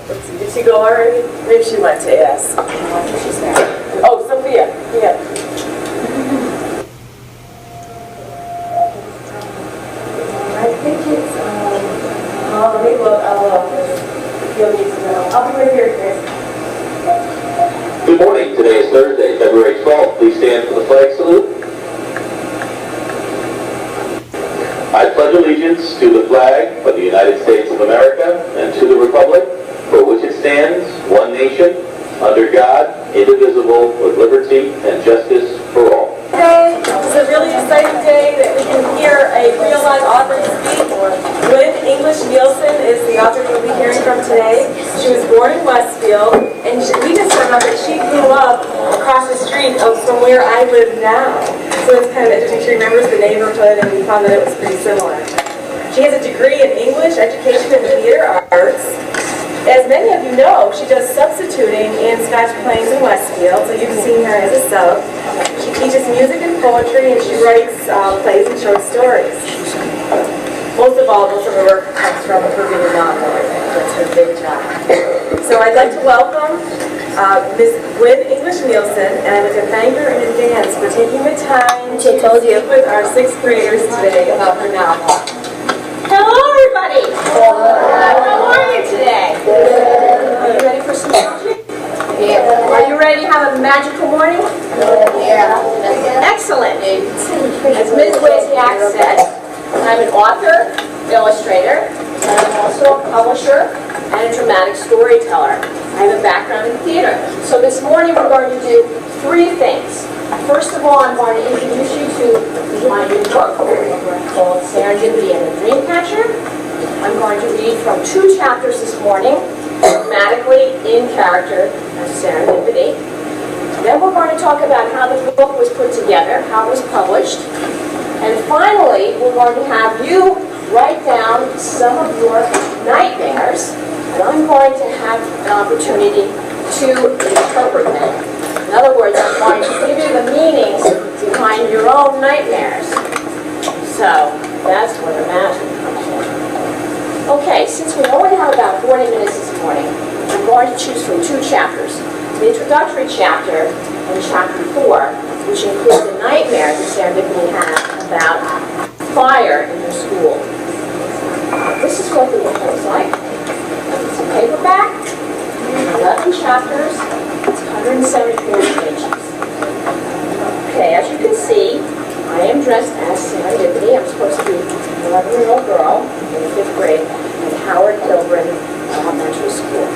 Let's see, did she go already? Maybe she went to yes. She's there. Oh, Sophia. Yeah. I think it's, let me look. You'll need to know. I'll be right here, Chris. Good morning. Today is Thursday, February 12th. Please stand for the flag salute. I pledge allegiance to the flag of the United States of America and to the republic for which it stands, one nation, under God, indivisible, with liberty and justice for all. Today is a really exciting day that we can hear a real live author speak. Gwyn English Nielsen is the author we'll be hearing from today. She was born in Westfield, and we just found out that she grew up across the street from where I live now. So it's kind of interesting. She remembers the neighborhood, and we found that it was pretty similar. She has a degree in English, education, and theater arts. As many of you know, she does substituting in Scotch Plains in Westfield, so you've seen her as a sub. She teaches music and poetry, and she writes plays and short stories. Most of all, most of her work comes from her being a novel. That's her big job. So I'd like to welcome Ms. Gwyn English Nielsen, and I'd like to thank her in advance for taking the time to speak with our 6th graders today about her novel. Hello, everybody. How are you today? Are you ready for some magic? Yeah. Are you ready to have a magical morning? Yeah. Excellent. As Ms. Wozniak said, I'm an author, illustrator, and I'm also a publisher and a dramatic storyteller. I have a background in theater. So this morning we're going to do 3 things. First of all, I'm going to introduce you to my new book called Serendipity and the Dreamcatcher. I'm going to read from 2 chapters this morning, dramatically in character as Serendipity. Then we're going to talk about how the book was put together, how it was published. And finally, we're going to have you write down some of your nightmares, and I'm going to have an opportunity to interpret them. In other words, I'm going to give you the meanings behind your own nightmares. So, that's where the magic comes in. Okay, since we only have about 40 minutes this morning, I'm going to choose from 2 chapters. The introductory chapter and chapter 4, which includes the nightmare that Serendipity had about fire in her school. This is what the book looks like. It's a paperback, 11 chapters, 174 pages. Okay, as you can see, I am dressed as Serendipity. I'm supposed to be an 11-year-old girl in the 5th grade at Howard Kilburn Elementary School.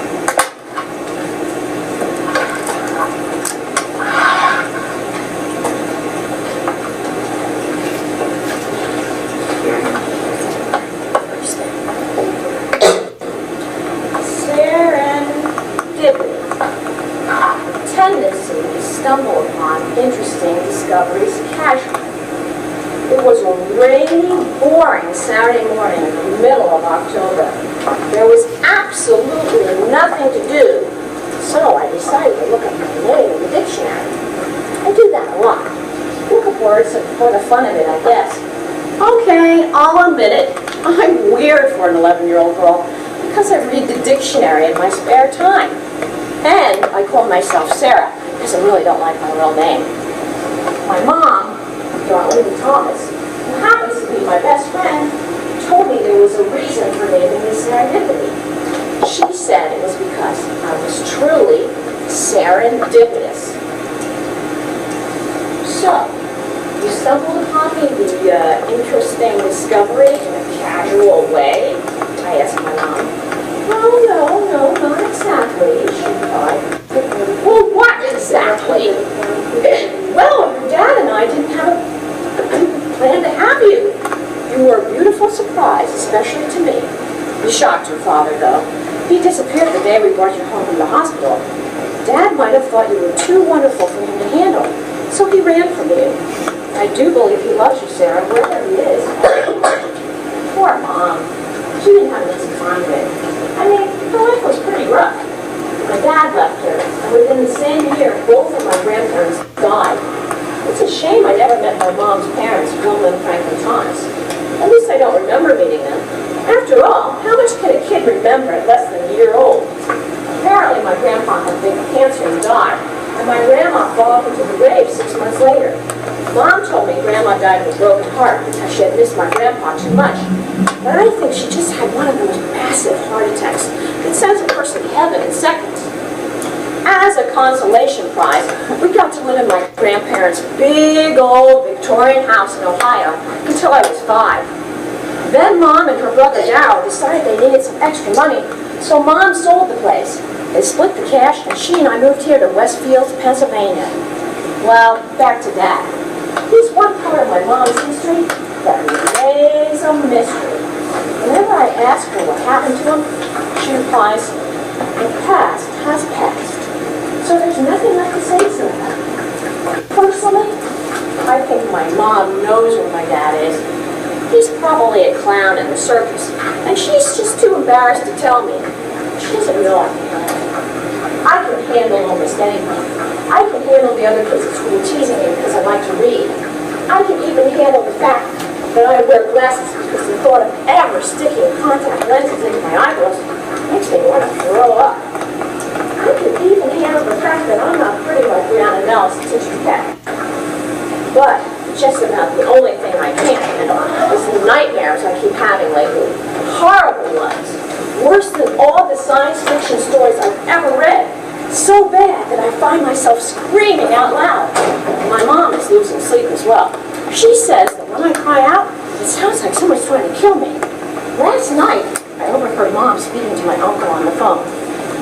Stumble upon interesting discoveries casually. It was a rainy, boring Saturday morning in the middle of October. There was absolutely nothing to do, so I decided to look up my name in the dictionary. I do that a lot. Look up words for the fun of it, I guess. Okay, I'll admit it. I'm weird for an 11-year-old girl because I read the dictionary in my spare time. And I call myself Sera, because I really don't like my real name. My mom, Lady Thomas, who happens to be my best friend, told me there was a reason for naming me Serendipity. She said it was because I was truly serendipitous. So, you stumbled upon me the interesting discovery in a casual way? I asked my mom. No, not exactly, she replied. Well, what exactly? Well, your dad and I didn't plan to have you. You were a beautiful surprise, especially to me. You shocked your father, though. He disappeared the day we brought you home from the hospital. Dad might have thought you were too wonderful for him to handle, so he ran from you. I do believe he loves you, Sera, wherever he is. Poor Mom. She didn't have an easy time of it. I mean, her life was pretty rough. My dad left her, and within the same year, both of my grandparents died. It's a shame I never met my mom's parents, Wilma and Franklin Thomas. At least I don't remember meeting them. After all, how much can a kid remember at less than a year old? Apparently, my grandpa had big cancer and died, and my grandma followed him to the grave 6 months later. Mom told me Grandma died of a broken heart because she had missed my grandpa too much. But I think she just had one of those massive heart attacks that sends a person to heaven in seconds. As a consolation prize, we got to live in my grandparents' big old Victorian house in Ohio until I was 5. Then Mom and her brother Darryl decided they needed some extra money, so Mom sold the place. They split the cash, and she and I moved here to Westfields, Pennsylvania. Well, back to Dad. He's one part of my mom's history that remains a mystery. Whenever I ask her what happened to him, she replies, "The past has passed." So there's nothing left to say to her. Personally, I think my mom knows where my dad is. He's probably a clown in the circus, and she's just too embarrassed to tell me. She doesn't know I'm behind. I can handle almost anything. I can handle the other kids at school teasing me because I like to read. I can even handle the fact that I wear glasses because the thought of ever sticking contact lenses into my eyeballs makes me want to throw up. I can even handle the fact that I'm not pretty like Brianna Nelson's sister Cat. But just about the only thing I can't handle is the nightmares I keep having lately. Horrible ones. Worse than all the science fiction stories I've ever read. So bad that I find myself screaming out loud. My mom is losing sleep as well. She says that when I cry out, it sounds like someone's trying to kill me. Last night, I overheard Mom speaking to my uncle on the phone.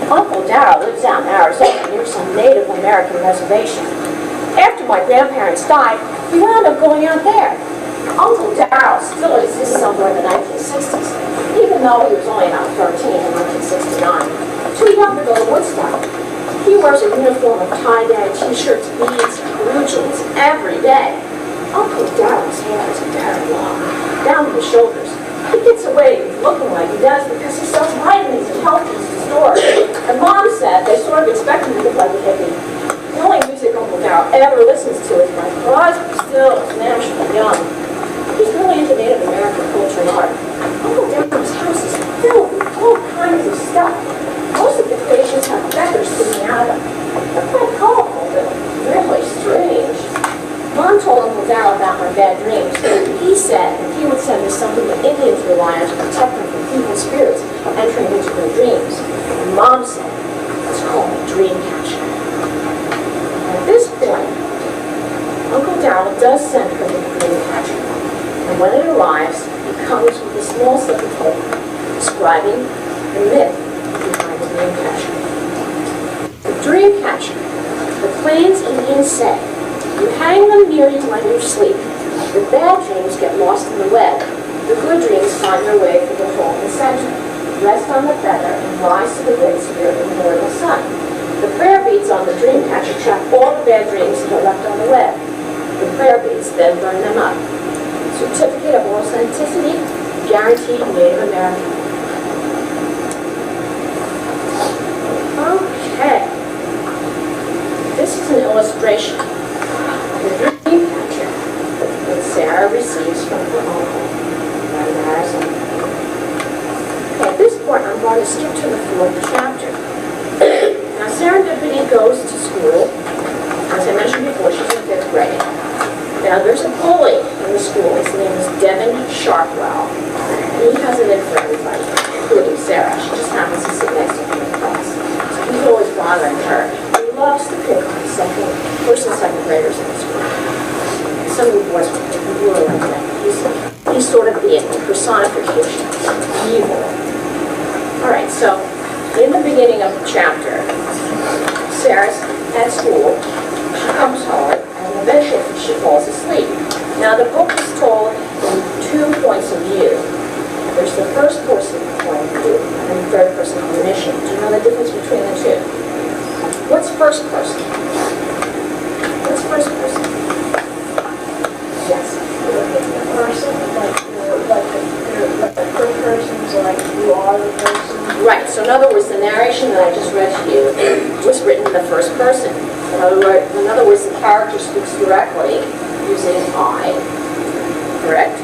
Uncle Darryl lives out in Arizona near some Native American reservation. After my grandparents died, we wound up going out there. Uncle Darryl still exists somewhere in the 1960s, even though he was only about 13 in 1969. Too young to go to Woodstock. He wears a uniform of tie-dye t-shirts, beads, and blue jeans every day. Uncle Darryl's hair is very long, down to his shoulders. He gets away with looking like he does because he sells vitamins and health foods in stores. And Mom said they sort of expect him to look like a hippie. The only music Uncle Darryl ever listens to is my Crosby, Stills, Nash, and Young. He's really into Native American culture and art. Uncle Darryl's house is filled with all kinds of stuff. Most of the creations have feathers sticking out of them. They're quite colorful, but really strange. Mom told Uncle Darryl about my bad dreams. He said that he would send me something that Indians rely on to protect them from evil spirits entering into their dreams. And Mom said it's called a dream catcher. At this point, Uncle Darryl does send her the dream catcher. And when it arrives, it comes with a small slip of paper describing the myth behind the dream catcher. The dream catcher, the Plains Indians say, you hang them near you when you sleep. The bad dreams get lost in the web. The good dreams find their way through the hole in the center, rest on the feather, and rise to the great spirit of the morning sun. The prayer beads on the dream catcher trap all the bad dreams that are left on the web. The prayer beads then burn them up. Certificate of authenticity, guaranteed Native American. Okay. This is an illustration of the dream catcher that Sera receives from her uncle, right in Arizona. Okay, at this point, I'm going to skip to the 4th chapter. Now, Serendipity goes to school. As I mentioned before, she's in 5th grade. Now, there's a bully in the school. His name is Devin Sharpwell. And he has it in for everybody, including Sera. She just happens to sit next to him in class. So he's always bothering her. He loves to pick on first and second graders in the school. Some of the boys really like that. He's sort of the personification of evil. All right, so in the beginning of the chapter, Sera's at school. She comes home, and eventually she falls asleep. Now, the book is told in 2 points of view. There's the first person point of view and the third person omniscient. Do you know the difference between the two? What's first person? What's first person? Yes. The person, like the third person's like you are the person. Right, so in other words, the narration that I just read to you was written in the first person. In other words, the character speaks directly using I, correct?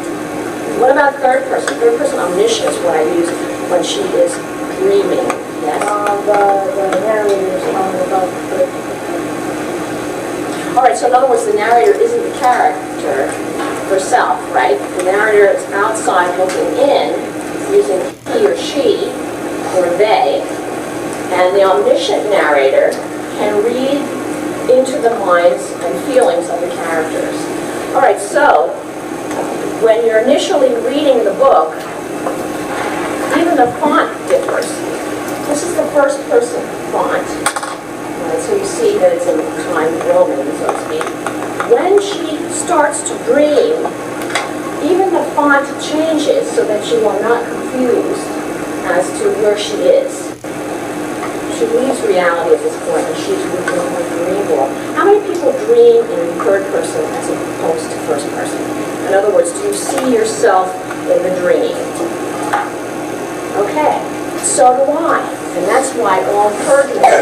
What about third person? Third person omniscient is what I use when she is dreaming, yes? The right, so in other words, the narrator isn't the character herself, right? The narrator is outside looking in, using he or she, or they, and the omniscient narrator can read into the minds and feelings of the characters. All right, so when you're initially reading the book, even the font differs. This is the first person font. So you see that it's in Times Roman, so to speak. When she starts to dream, even the font changes so that you are not confused as to where she is. She leaves reality at this point and she's within her dream world. How many people dream in third person as opposed to first person? In other words, do you see yourself in the dream? Okay, so do I. And that's why all her dreams